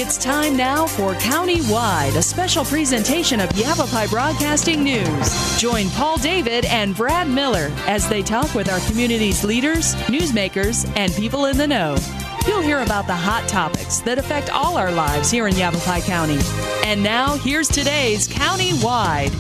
It's time now for County-Wide, a special presentation of Yavapai Broadcasting News. Join Paul David and Brad Miller as they talk with our community's leaders, newsmakers, and people in the know. You'll hear about the hot topics that affect all our lives here in Yavapai County. And now, here's today's County-Wide.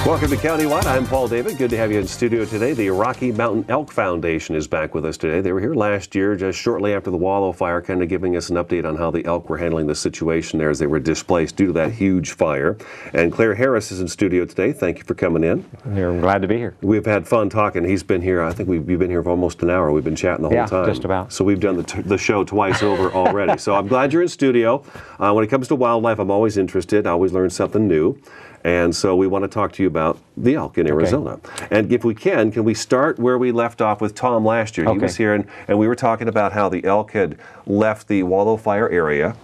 Welcome to County-Wide. I'm Paul David. Good to have you in studio today. The Rocky Mountain Elk Foundation is back with us today. They were here last year, just shortly after the Wallow fire, kind of giving us an update on how the elk were handling the situation there as they were displaced due to that huge fire. And Clair Harris is in studio today. Thank you for coming in. I'm glad to be here. We've had fun talking. He's been here, I think you've been here for almost an hour. We've been chatting the whole time. Yeah, just about. So we've done the show twice over already. So I'm glad you're in studio. When it comes to wildlife, I'm always interested. I always learn something new. And so we want to talk to you about the elk in Arizona. Okay. And if we can we start where we left off with Tom last year? Okay. He was here, and we were talking about how the elk had left the Wallow fire area,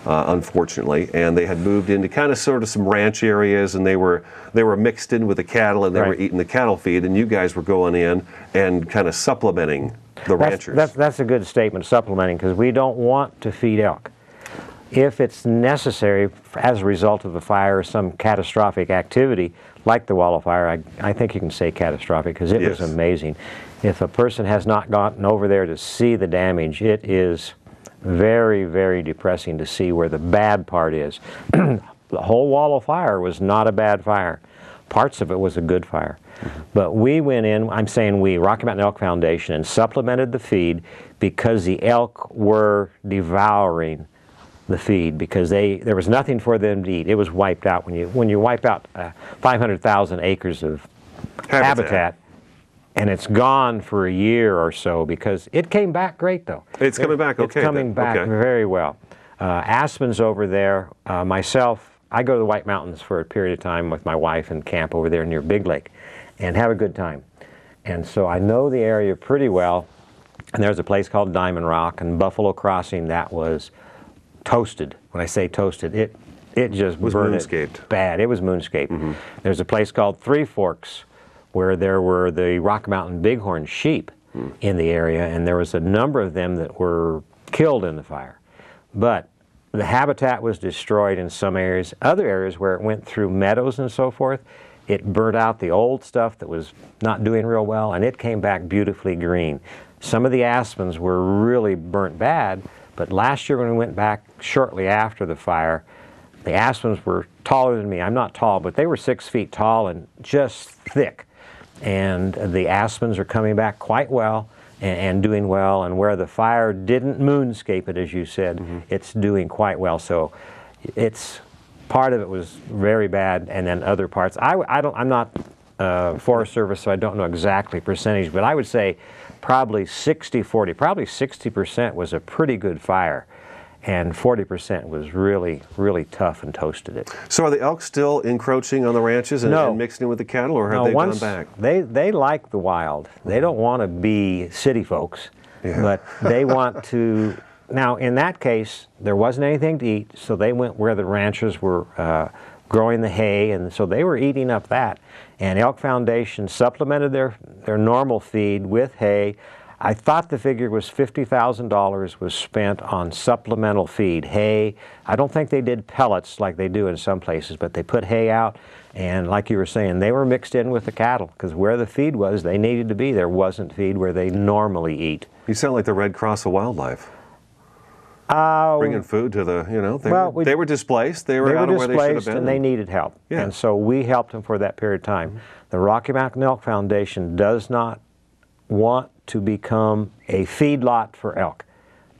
unfortunately, and they had moved into kind of sort of some ranch areas, and they were mixed in with the cattle, and they were eating the cattle feed, and you guys were going in and kind of supplementing the ranchers. That's a good statement, supplementing, because we don't want to feed elk. If it's necessary as a result of a fire or some catastrophic activity like the Wallow fire, I think you can say catastrophic because it was amazing. If a person has not gotten over there to see the damage, it is very, very depressing to see where the bad part is. The whole Wallow fire was not a bad fire. Parts of it was a good fire. But we went in, I'm saying we, Rocky Mountain Elk Foundation, and supplemented the feed because the elk were devouring the feed because there was nothing for them to eat. It was wiped out. When you wipe out 500,000 acres of habitat, and it's gone for a year or so because it came back great though. It's coming back okay. It's coming back very well. Aspen's over there. Myself, I go to the White Mountains for a period of time with my wife and camp over there near Big Lake and have a good time. And so I know the area pretty well. And there's a place called Diamond Rock and Buffalo Crossing that was toasted. When I say toasted, it just burned it bad. It was moonscaped. There's a place called Three Forks where there were the Rocky Mountain bighorn sheep in the area, and there was a number of them that were killed in the fire. But the habitat was destroyed in some areas. Other areas where it went through meadows and so forth, it burnt out the old stuff that was not doing real well, and it came back beautifully green. Some of the aspens were really burnt bad, but last year when we went back shortly after the fire, the aspens were taller than me. I'm not tall, but they were 6 feet tall and just thick. And the aspens are coming back quite well and doing well. And where the fire didn't moonscape it, as you said, it's doing quite well. So it's part of it was very bad, and then other parts. I'm not Forest Service, so I don't know exactly percentage, but I would say probably 60-40. Probably 60% was a pretty good fire, and 40% was really, really tough and toasted it. So are the elk still encroaching on the ranches and mixing in with the cattle, or have they gone back? They like the wild. They don't want to be city folks, but they want to. Now, in that case, there wasn't anything to eat, so they went where the ranchers were growing the hay, and so they were eating up that. And Elk Foundation supplemented their normal feed with hay. I thought the figure was $50,000 was spent on supplemental feed, hay. I don't think they did pellets like they do in some places, but they put hay out, and like you were saying, they were mixed in with the cattle, because where the feed was, they needed to be. There wasn't feed where they normally eat. You sound like the Red Cross of Wildlife. Bringing food to the, they were displaced. They were out of where they should have been. And they needed help. Yeah. And so we helped them for that period of time. The Rocky Mountain Elk Foundation does not want to become a feedlot for elk.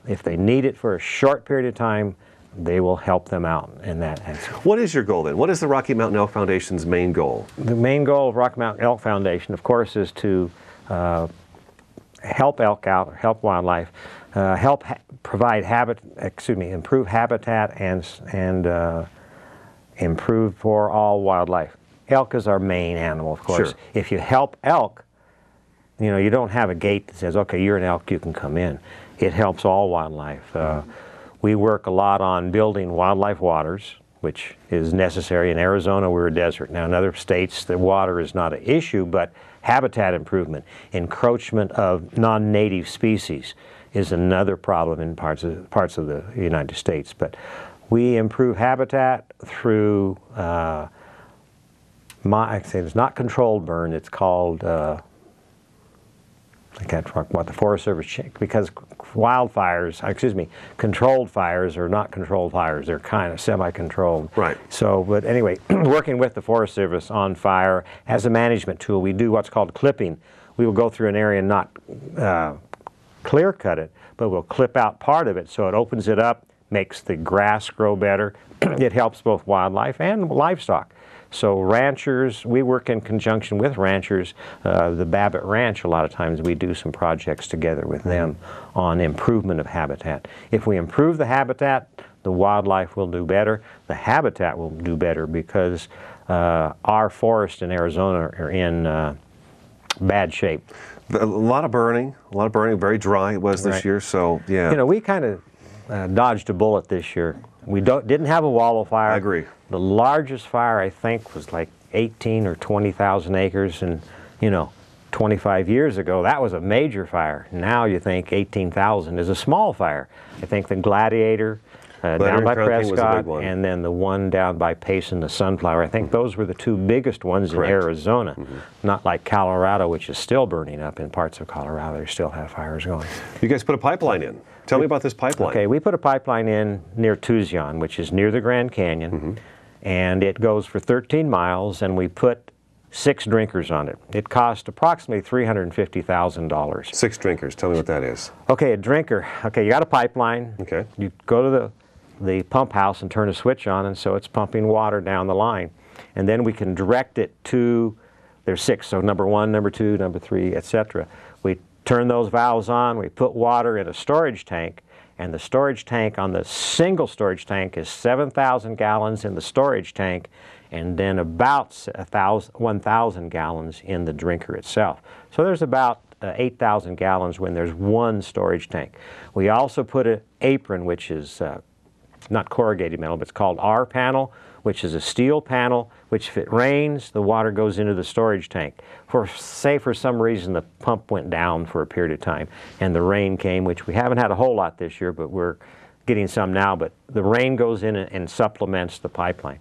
If they need it for a short period of time, they will help them out in that aspect. What is your goal then? What is the Rocky Mountain Elk Foundation's main goal? The main goal of Rocky Mountain Elk Foundation, of course, is to help elk out, help wildlife, improve habitat and improve for all wildlife. Elk is our main animal, of course. Sure. If you help elk, you don't have a gate that says, okay, you're an elk, you can come in. It helps all wildlife. We work a lot on building wildlife waters, which is necessary. In Arizona, we're a desert. Now, in other states, the water is not an issue, but habitat improvement, encroachment of non-native species, is another problem in parts of the United States. But we improve habitat through, I say it's not controlled burn, it's called, I can't talk about the Forest Service, because controlled fires are not controlled fires. They're kind of semi-controlled. Right. So, but anyway, working with the Forest Service on fire as a management tool, we do what's called clipping. We will go through an area and not clear cut it, but we'll clip out part of it so it opens it up, makes the grass grow better. It helps both wildlife and livestock. So ranchers, we work in conjunction with ranchers. The Babbitt Ranch, a lot of times we do some projects together with them on improvement of habitat. If we improve the habitat, the wildlife will do better. The habitat will do better because our forests in Arizona are in bad shape. A lot of burning, very dry it was this year, so yeah. You know, we kind of dodged a bullet this year. We didn't have a wallow fire. I agree. The largest fire, I think, was like 18 or 20,000 acres, and, you know, 25 years ago, that was a major fire. Now you think 18,000 is a small fire. I think the Gladiator down by Prescott, and then the one down by Payson, the Sunflower, I think those were the two biggest ones in Arizona. Not like Colorado, which is still burning up. In parts of Colorado, they still have fires going. You guys put a pipeline in. Tell me about this pipeline. Okay, we put a pipeline in near Tucson, which is near the Grand Canyon, and it goes for 13 miles, and we put 6 drinkers on it. It cost approximately $350,000. 6 drinkers. Tell me what that is. Okay, a drinker. Okay, you got a pipeline. Okay. You go to the pump house and turn a switch on, and so it's pumping water down the line. And then we can direct it to, there's 6, so number 1, number 2, number 3, etc. We turn those valves on, we put water in a storage tank, and the storage tank on the single storage tank is 7,000 gallons in the storage tank, and then about 1,000 gallons in the drinker itself. So there's about 8,000 gallons when there's one storage tank. We also put an apron, which is not corrugated metal, but it's called R panel, which is a steel panel, which if it rains, the water goes into the storage tank. Say for some reason the pump went down for a period of time and the rain came, which we haven't had a whole lot this year, but we're getting some now, but the rain goes in and supplements the pipeline.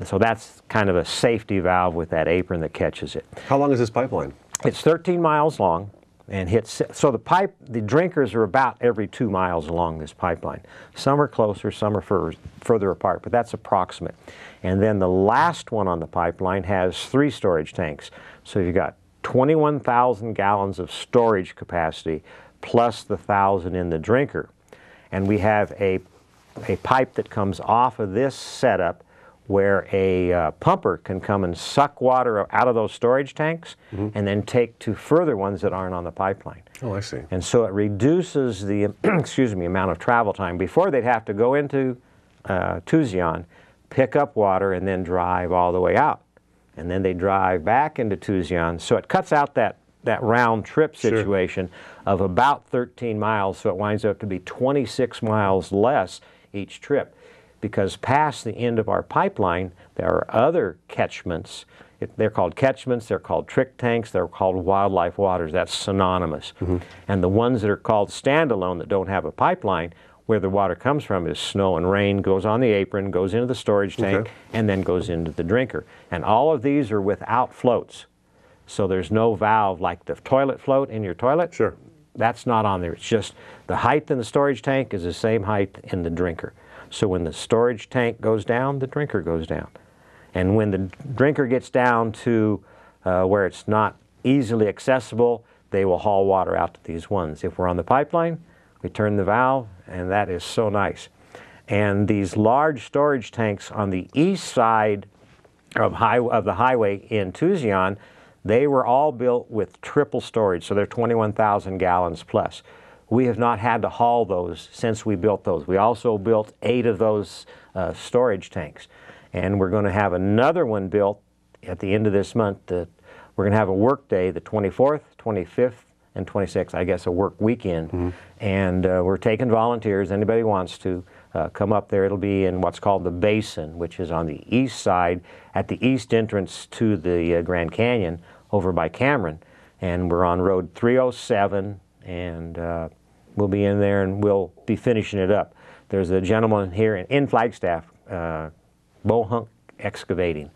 So that's kind of a safety valve with that apron that catches it. How long is this pipeline? It's 13 miles long. And so the drinkers are about every 2 miles along this pipeline. Some are closer, some are further apart, but that's approximate. And then the last one on the pipeline has 3 storage tanks. So you've got 21,000 gallons of storage capacity plus the 1,000 in the drinker. And we have a pipe that comes off of this setup where a pumper can come and suck water out of those storage tanks and then take to further ones that aren't on the pipeline. Oh, I see. And so it reduces the amount of travel time. Before they'd have to go into Tucson, pick up water, and then drive all the way out. And then they drive back into Tucson. So it cuts out that round trip situation of about 13 miles, so it winds up to be 26 miles less each trip. Because past the end of our pipeline, there are other catchments. They're called catchments, they're called trick tanks, they're called wildlife waters. That's synonymous. And the ones that are called standalone that don't have a pipeline, where the water comes from is snow and rain, goes on the apron, goes into the storage tank, and then goes into the drinker. And all of these are without floats. So there's no valve like the toilet float in your toilet. Sure. That's not on there. It's just the height in the storage tank is the same height in the drinker. So when the storage tank goes down, the drinker goes down. And when the drinker gets down to where it's not easily accessible, they will haul water out to these ones. If we're on the pipeline, we turn the valve, and that is so nice. And these large storage tanks on the east side of the highway in Tucson, they were all built with triple storage, so they're 21,000 gallons plus. We have not had to haul those since we built those. We also built 8 of those storage tanks. And we're going to have another one built at the end of this month. We're going to have a work day, the 24th, 25th, and 26th, I guess a work weekend. And we're taking volunteers. Anybody wants to come up there. It'll be in what's called the Basin, which is on the east side, at the east entrance to the Grand Canyon over by Cameron. And we're on Road 307 and will be in there, and we'll be finishing it up. There's a gentleman here in Flagstaff, Bohunk Excavating.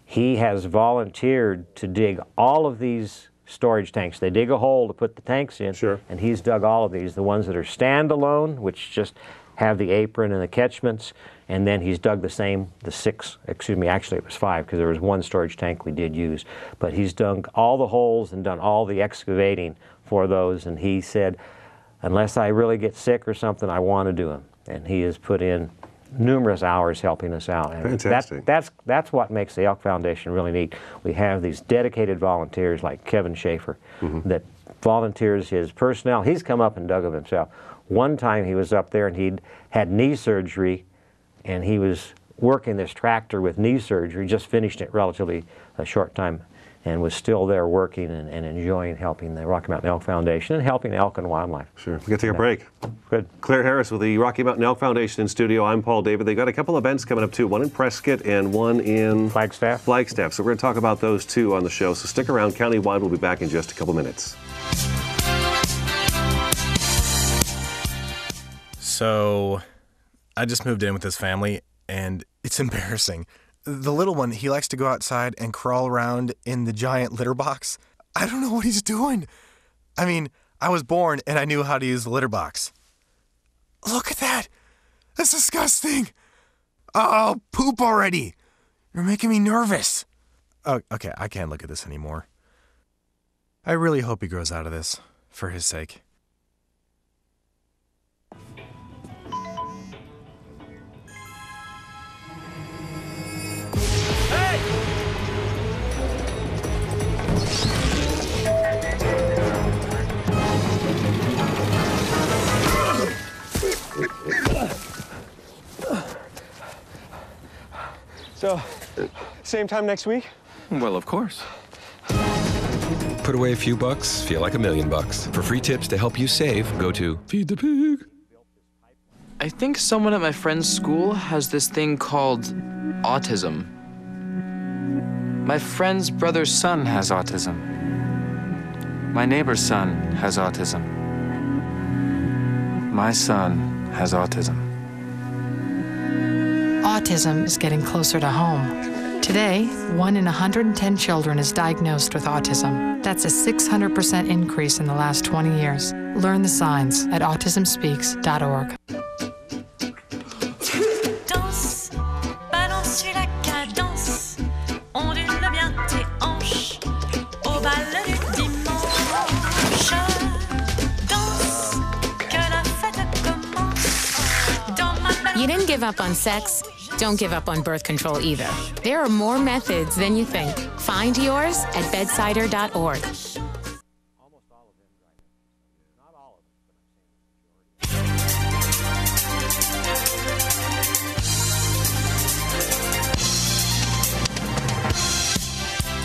He has volunteered to dig all of these storage tanks. They dig a hole to put the tanks in, Sure. and he's dug all of these. The ones that are standalone, which just have the apron and the catchments, and then he's dug the 6, excuse me, actually it was 5, because there was one storage tank we did use. But he's dug all the holes and done all the excavating for those, and he said, unless I really get sick or something, I want to do them. And he has put in numerous hours helping us out. And Fantastic. That's what makes the Elk Foundation really neat. We have these dedicated volunteers like Kevin Schaefer that volunteers his personnel. He's come up and dug them himself. One time he was up there and he'd had knee surgery, and he was working this tractor with knee surgery, just finished it relatively a short time, and was still there working and enjoying helping the Rocky Mountain Elk Foundation and helping elk and wildlife. Sure. We got to take a break. Good. Clair Harris with the Rocky Mountain Elk Foundation in studio. I'm Paul David. They got a couple events coming up too, one in Prescott and one in Flagstaff. Flagstaff. So we're going to talk about those two on the show. So stick around. Countywide will be back in just a couple minutes. So I just moved in with this family, and it's embarrassing. The little one, he likes to go outside and crawl around in the giant litter box. I don't know what he's doing. I mean, I was born and I knew how to use the litter box. Look at that. That's disgusting. Oh, poop already. You're making me nervous. Oh, okay, I can't look at this anymore. I really hope he grows out of this, for his sake. So, same time next week? Well, of course. Put away a few bucks, feel like $1 million. For free tips to help you save, go to Feed the Pig. I think someone at my friend's school has this thing called autism. My friend's brother's son has autism. My neighbor's son has autism. My son has autism. Autism is getting closer to home. Today, 1 in 110 children is diagnosed with autism. That's a 600% increase in the last 20 years. Learn the signs at autismspeaks.org. Danse, balance sur la cadence, ondule bien tes hanches, au bal du dimanche. Danse, que la fête commence. Dans ma belle... You didn't give up on sex. Don't give up on birth control either. There are more methods than you think. Find yours at bedsider.org.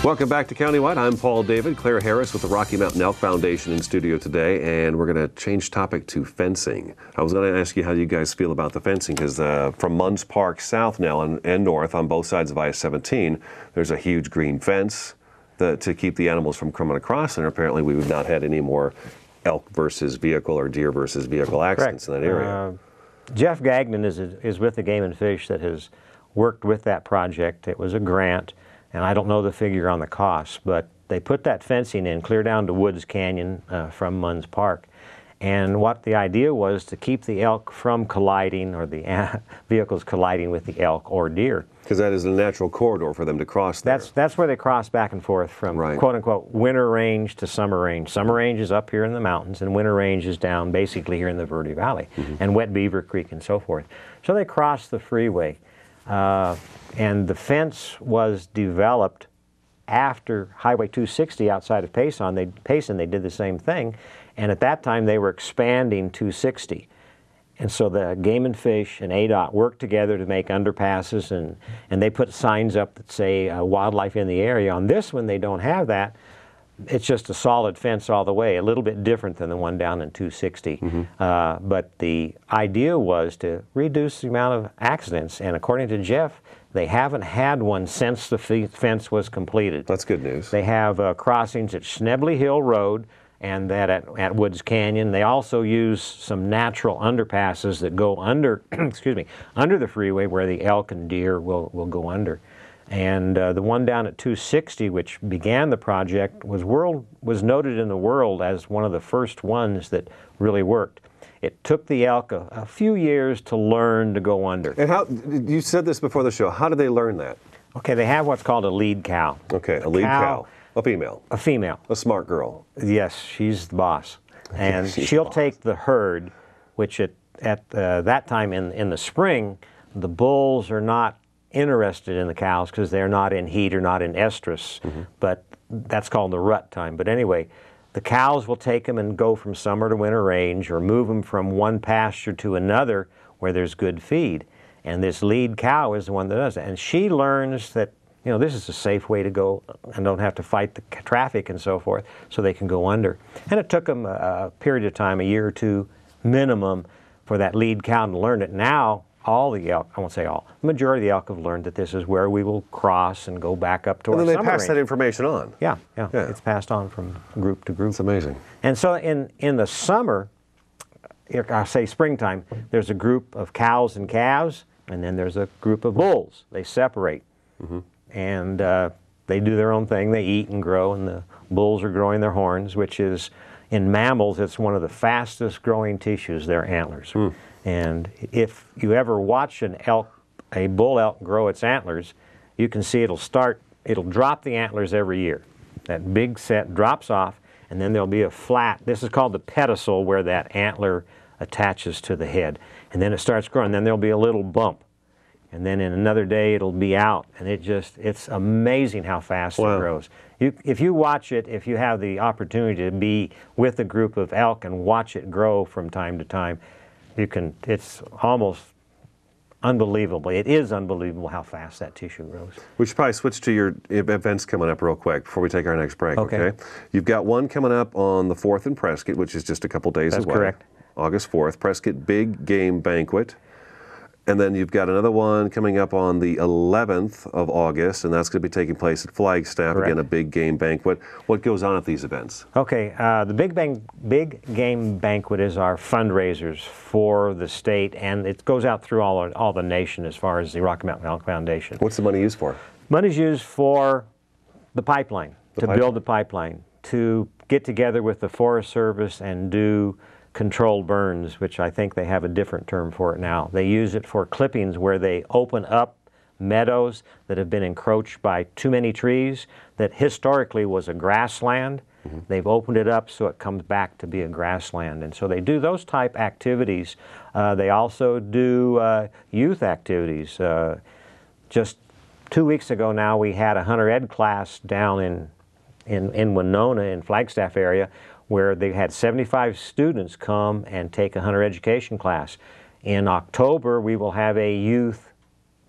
Welcome back to Countywide. I'm Paul David. Clair Harris with the Rocky Mountain Elk Foundation in studio today, and we're going to change topic to fencing. I was going to ask you how you guys feel about the fencing, because from Munns Park south now and north on both sides of I-17, there's a huge green fence to keep the animals from coming across, and apparently we have not had any more elk versus vehicle or deer versus vehicle accidents in that area. Jeff Gagnon is with the Game and Fish that has worked with that project. It was a grant. And I don't know the figure on the cost, but they put that fencing in clear down to Woods Canyon from Munns Park. And what the idea was to keep the elk from colliding, or the vehicles colliding with the elk or deer. Because that is a natural corridor for them to cross there. That's where they cross back and forth from quote-unquote winter range to summer range. Summer range is up here in the mountains, and winter range is down basically here in the Verde Valley, and Wet Beaver Creek and so forth. So they cross the freeway. And the fence was developed after Highway 260 outside of Payson. They did the same thing, and at that time they were expanding 260. And so the Game and Fish and ADOT worked together to make underpasses, and they put signs up that say wildlife in the area. On this one, they don't have that. It's just a solid fence all the way, a little bit different than the one down in 260. But the idea was to reduce the amount of accidents, and according to Jeff, they haven't had one since the fence was completed. That's good news. They have crossings at Schnebley Hill Road and that at Woods Canyon. They also use some natural underpasses that go under, excuse me, under the freeway where the elk and deer will go under. And the one down at 260, which began the project, was noted in the world as one of the first ones that really worked. It took the elk a few years to learn to go under. And how, you said this before the show, how did they learn that? Okay, they have what's called a lead cow. Okay, a lead cow. A female. A female. A smart girl. Yes, she's the boss. And She's she'll the boss. take the herd, which at that time in the spring, the bulls are not interested in the cows because they're not in heat or not in estrus, but that's called the rut time. But anyway, the cows will take them and go from summer to winter range or move them from one pasture to another where there's good feed. And this lead cow is the one that does it. And she learns that, you know, this is a safe way to go and don't have to fight the traffic and so forth, so they can go under. And it took them a period of time, a year or two minimum, for that lead cow to learn it. Now, all the elk, I won't say all, the majority of the elk have learned that this is where we will cross and go back up to our summer range. And then they pass that information on. Yeah, it's passed on from group to group. It's amazing. And so in the summer, I say springtime, there's a group of cows and calves, and then there's a group of bulls. They separate. And they do their own thing. They eat and grow, and the bulls are growing their horns, which is, in mammals, it's one of the fastest growing tissues, their antlers. And if you ever watch a bull elk grow its antlers, you can see it'll drop the antlers every year. That big set drops off, and then there'll be a flat, this is called the pedicel, where that antler attaches to the head. And then it starts growing, then there'll be a little bump. And then in another day it'll be out, and it's amazing how fast it grows. If you watch it, if you have the opportunity to be with a group of elk and watch it grow from time to time, it's almost unbelievable. It is unbelievable how fast that tissue grows. We should probably switch to your events coming up real quick before we take our next break, okay? You've got one coming up on the 4th in Prescott, which is just a couple days away. That's correct. August 4th, Prescott Big Game Banquet. And then you've got another one coming up on the 11th of August, and that's going to be taking place at Flagstaff. Correct. Again, a big game banquet. What goes on at these events? Okay, the Big Game Banquet is our fundraisers for the state, and it goes out through all the nation as far as the Rocky Mountain Elk Foundation. What's the money used for? Money's used for the pipeline, build the pipeline, to get together with the Forest Service and do controlled burns, which I think they have a different term for it now. They use it for clippings where they open up meadows that have been encroached by too many trees that historically was a grassland. They've opened it up so it comes back to be a grassland. And so they do those type activities. They also do youth activities. Just 2 weeks ago now we had a hunter ed class down in Winona in Flagstaff area, where they had 75 students come and take a hunter education class. In October, we will have a youth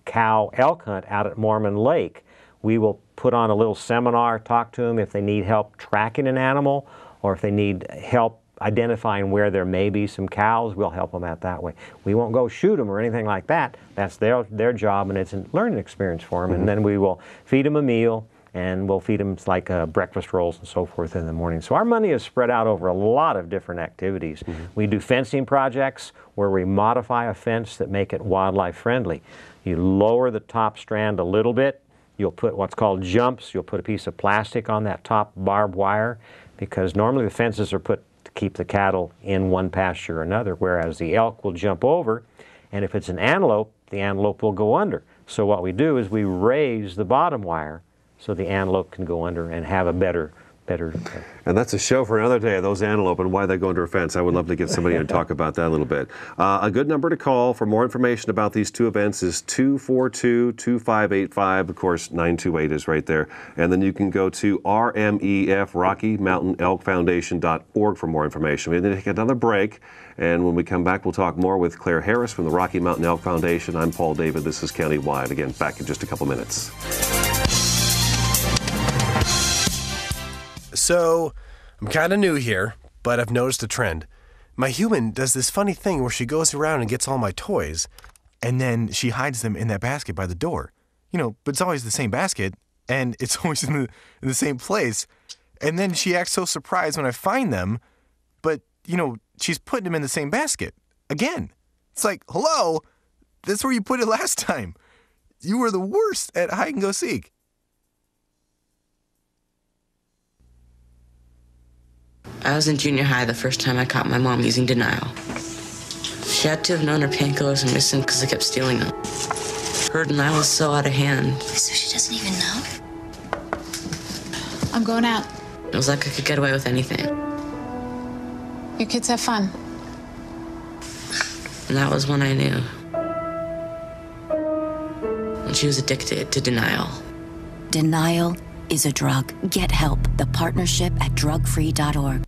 cow elk hunt out at Mormon Lake. We will put on a little seminar, talk to them if they need help tracking an animal, or if they need help identifying where there may be some cows, we'll help them out that way. We won't go shoot them or anything like that. That's their job, and it's a learning experience for them. And then we will feed them a meal, and we'll feed them like breakfast rolls and so forth in the morning. So our money is spread out over a lot of different activities. We do fencing projects where we modify a fence that make it wildlife friendly. You lower the top strand a little bit. You'll put what's called jumps. You'll put a piece of plastic on that top barbed wire, because normally the fences are put to keep the cattle in one pasture or another, whereas the elk will jump over, and if it's an antelope, the antelope will go under. So what we do is we raise the bottom wire so the antelope can go under and have a better. And that's a show for another day, those antelope and why they go under a fence. I would love to get somebody in and talk about that a little bit. A good number to call for more information about these two events is 242-2585. Of course, 928 is right there. And then you can go to RMEF, Rocky Mountain Elk Foundation.org for more information. We're going to take another break, and when we come back, we'll talk more with Clair Harris from the Rocky Mountain Elk Foundation. I'm Paul David. This is Countywide. Again, back in just a couple minutes. So, I'm kind of new here, but I've noticed a trend. My human does this funny thing where she goes around and gets all my toys, and then she hides them in that basket by the door. You know, but it's always the same basket, and it's always in the same place. And then she acts so surprised when I find them, but, she's putting them in the same basket. Again. It's like, hello, that's where you put it last time. You were the worst at hide and go seek. I was in junior high the first time I caught my mom using denial. She had to have known her painkillers were missing because I kept stealing them. Her denial was so out of hand. So she doesn't even know? I'm going out. It was like I could get away with anything. You kids have fun. And that was when I knew. When she was addicted to denial. Denial is a drug. Get help. The partnership at drugfree.org.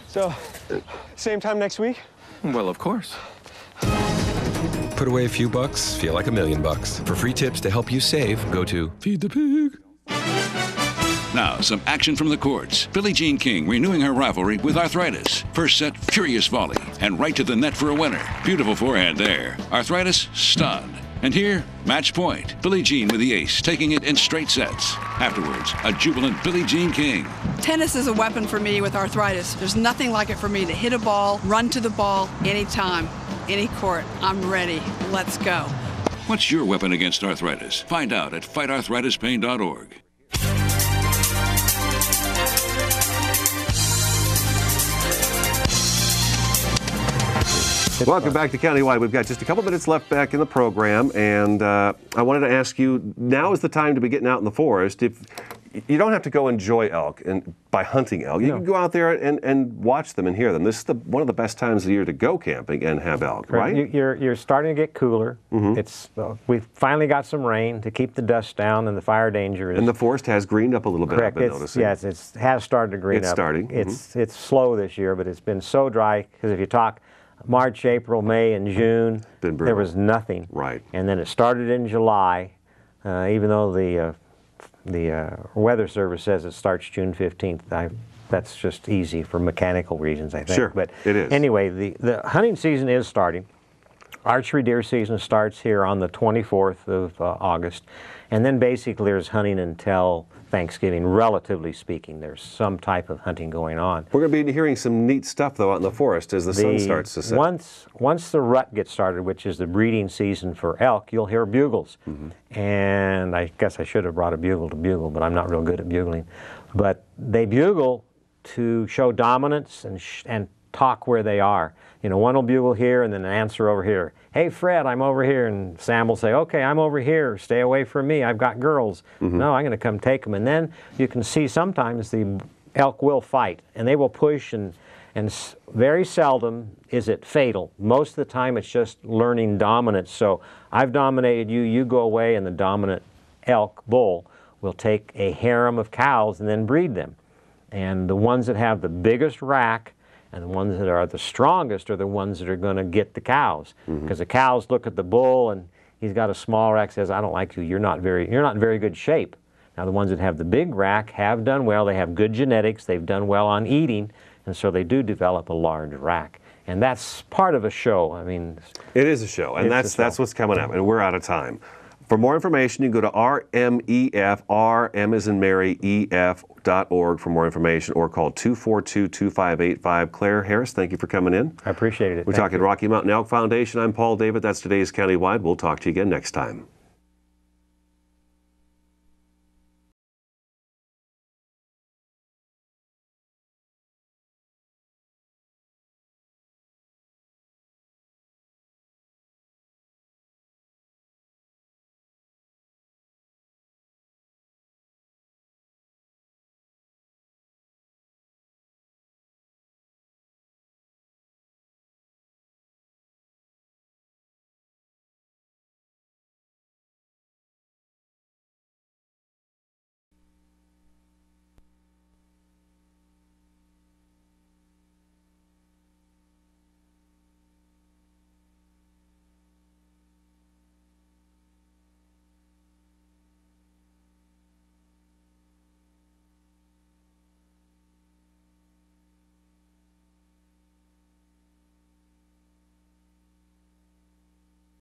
So, same time next week? Well, of course. Put away a few bucks, feel like $1 million. For free tips to help you save, go to Feed the Pig. Now, some action from the courts. Billie Jean King renewing her rivalry with Arthritis. First set, furious volley, and right to the net for a winner. Beautiful forehand there. Arthritis, stunned. And here, match point. Billie Jean with the ace, taking it in straight sets. Afterwards, a jubilant Billie Jean King. Tennis is a weapon for me with arthritis. There's nothing like it for me to hit a ball, run to the ball, anytime, any court. I'm ready. Let's go. What's your weapon against arthritis? Find out at fightarthritispain.org. Welcome back to Countywide. We've got just a couple minutes left back in the program, and I wanted to ask you, now is the time to be getting out in the forest. If you don't have to go enjoy elk and by hunting elk. You can go out there and watch them and hear them. This is one of the best times of the year to go camping and have elk, right? You're starting to get cooler. Mm-hmm. We've finally got some rain to keep the dust down, and the fire danger is. And the forest has greened up a little bit. Correct. I've been noticing. Yes, it has started to green up. It's starting. It's slow this year, but it's been so dry because if you talk March, April, May, and June, there was nothing. Right. And then it started in July, even though the Weather Service says it starts June 15th. That's just easy for mechanical reasons, I think. Sure, but it is. Anyway, the hunting season is starting. Archery deer season starts here on the 24th of August, and then basically there's hunting until Thanksgiving, relatively speaking. There's some type of hunting going on. We're going to be hearing some neat stuff, though, out in the forest as the sun starts to set. Once the rut gets started, which is the breeding season for elk, you'll hear bugles. And I guess I should have brought a bugle to bugle, but I'm not real good at bugling. But they bugle to show dominance and talk where they are. You know, one will bugle here and then answer over here. Hey, Fred, I'm over here. And Sam will say, okay, I'm over here. Stay away from me. I've got girls. No, I'm going to come take them. And then you can see sometimes the elk will fight, and they will push, and very seldom is it fatal. Most of the time it's just learning dominance. So I've dominated you, you go away, and the dominant elk bull will take a harem of cows and then breed them. And the ones that have the biggest rack and the ones that are the strongest are the ones that are going to get the cows, because the cows look at the bull and he's got a small rack, says, I don't like you, you're not in very good shape. Now the ones that have the big rack have done well, they have good genetics, they've done well on eating, and so they do develop a large rack. And that's part of a show. I mean, it is a show, and that's what's coming up, and we're out of time. For more information, you can go to RMEF, RM as in Mary, EF.org for more information, or call 242-2585. Clair Harris, thank you for coming in. I appreciate it. We're talking Rocky Mountain Elk Foundation. I'm Paul David. That's today's Countywide. We'll talk to you again next time.